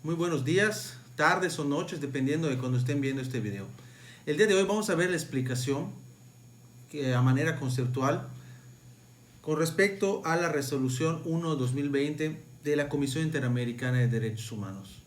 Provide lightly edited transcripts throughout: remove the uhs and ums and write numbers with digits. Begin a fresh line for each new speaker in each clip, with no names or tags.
Muy buenos días, tardes o noches, dependiendo de cuando estén viendo este video. El día de hoy vamos a ver la explicación a manera conceptual con respecto a la resolución 1/2020 de la Comisión Interamericana de Derechos Humanos.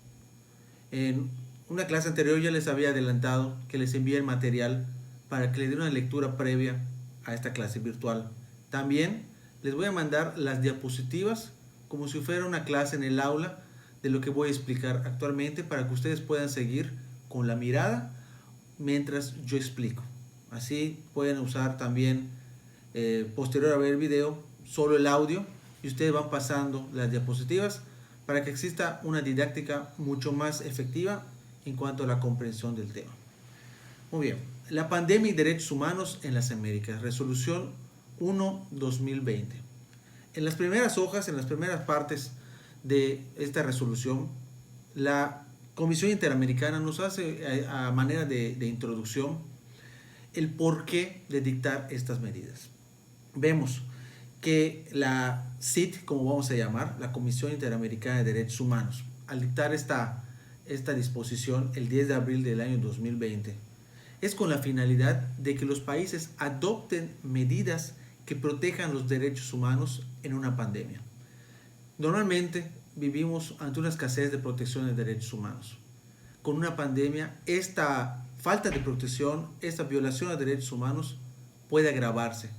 En una clase anterior ya les había adelantado que les envié el material para que le den una lectura previa a esta clase virtual. También les voy a mandar las diapositivas como si fuera una clase en el aula de lo que voy a explicar actualmente para que ustedes puedan seguir con la mirada mientras yo explico. Así pueden usar también posterior a ver el video solo el audio y ustedes van pasando las diapositivas para que exista una didáctica mucho más efectiva en cuanto a la comprensión del tema. Muy bien, la pandemia y derechos humanos en las Américas, resolución 1/2020. En las primeras hojas, en las primeras partes de esta resolución, la Comisión Interamericana nos hace a manera de introducción el porqué de dictar estas medidas. Vemos que la CID, como vamos a llamar, la Comisión Interamericana de Derechos Humanos, al dictar esta disposición el 10 de abril del año 2020, es con la finalidad de que los países adopten medidas que protejan los derechos humanos en una pandemia. Normalmente vivimos ante una escasez de protección de derechos humanos. Con una pandemia, esta falta de protección, esta violación de derechos humanos puede agravarse,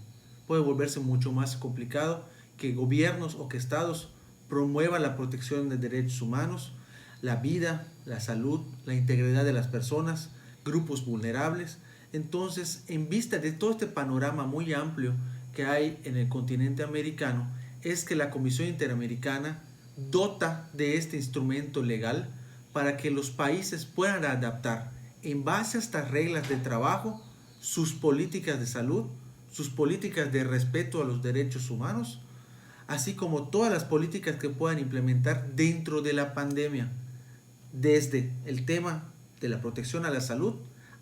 puede volverse mucho más complicado que gobiernos o que estados promuevan la protección de derechos humanos, la vida, la salud, la integridad de las personas, grupos vulnerables. Entonces, en vista de todo este panorama muy amplio que hay en el continente americano, es que la Comisión Interamericana dota de este instrumento legal para que los países puedan adaptar en base a estas reglas de trabajo sus políticas de salud, sus políticas de respeto a los derechos humanos, así como todas las políticas que puedan implementar dentro de la pandemia, desde el tema de la protección a la salud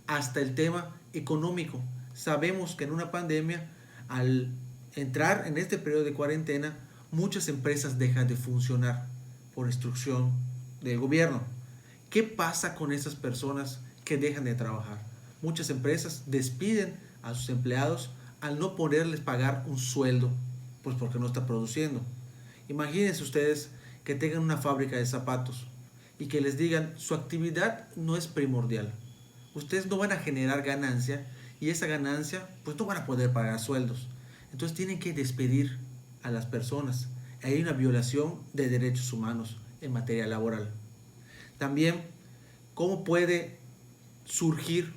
hasta el tema económico. Sabemos que en una pandemia, al entrar en este periodo de cuarentena, muchas empresas dejan de funcionar por instrucción del gobierno. ¿Qué pasa con esas personas que dejan de trabajar? Muchas empresas despiden a sus empleados al no poderles pagar un sueldo, pues porque no está produciendo. Imagínense ustedes que tengan una fábrica de zapatos y que les digan su actividad no es primordial. Ustedes no van a generar ganancia y esa ganancia pues no van a poder pagar sueldos. Entonces tienen que despedir a las personas. Hay una violación de derechos humanos en materia laboral. También, ¿cómo puede surgir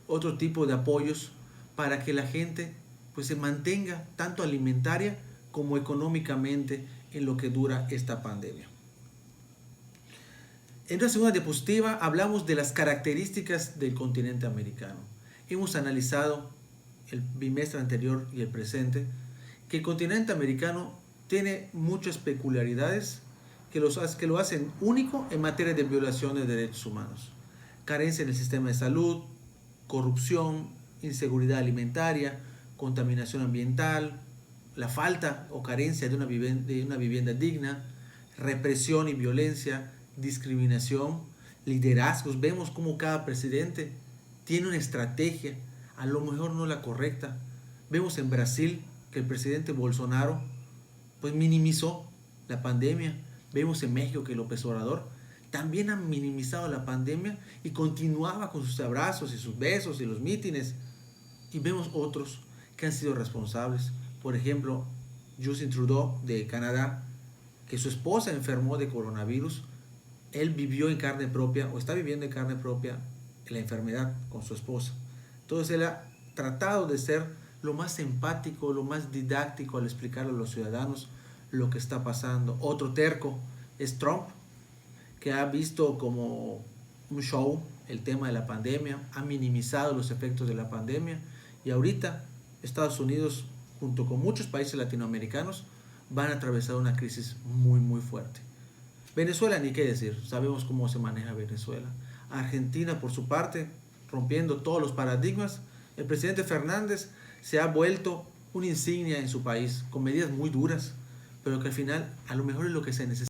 otro tipo de apoyos para que la gente pues se mantenga tanto alimentaria como económicamente en lo que dura esta pandemia? En la segunda diapositiva hablamos de las características del continente americano. Hemos analizado el bimestre anterior y el presente que el continente americano tiene muchas peculiaridades que lo hacen único en materia de violación de derechos humanos. Carencia en el sistema de salud, corrupción, inseguridad alimentaria, contaminación ambiental, la falta o carencia de una vivienda digna, represión y violencia, discriminación, liderazgos. Vemos cómo cada presidente tiene una estrategia, a lo mejor no la correcta. Vemos en Brasil que el presidente Bolsonaro pues minimizó la pandemia. Vemos en México que López Obrador también ha minimizado la pandemia y continuaba con sus abrazos y sus besos y los mítines. Y vemos otros que han sido responsables. Por ejemplo, Justin Trudeau de Canadá, que su esposa enfermó de coronavirus. Él vivió en carne propia o está viviendo en carne propia la enfermedad con su esposa. Entonces él ha tratado de ser lo más empático, lo más didáctico al explicarle a los ciudadanos lo que está pasando. Otro terco es Trump, que ha visto como un show el tema de la pandemia, ha minimizado los efectos de la pandemia y ahorita Estados Unidos junto con muchos países latinoamericanos van a atravesar una crisis muy muy fuerte. Venezuela ni qué decir, sabemos cómo se maneja Venezuela. Argentina por su parte, rompiendo todos los paradigmas, el presidente Fernández se ha vuelto una insignia en su país, con medidas muy duras, pero que al final a lo mejor es lo que se necesita.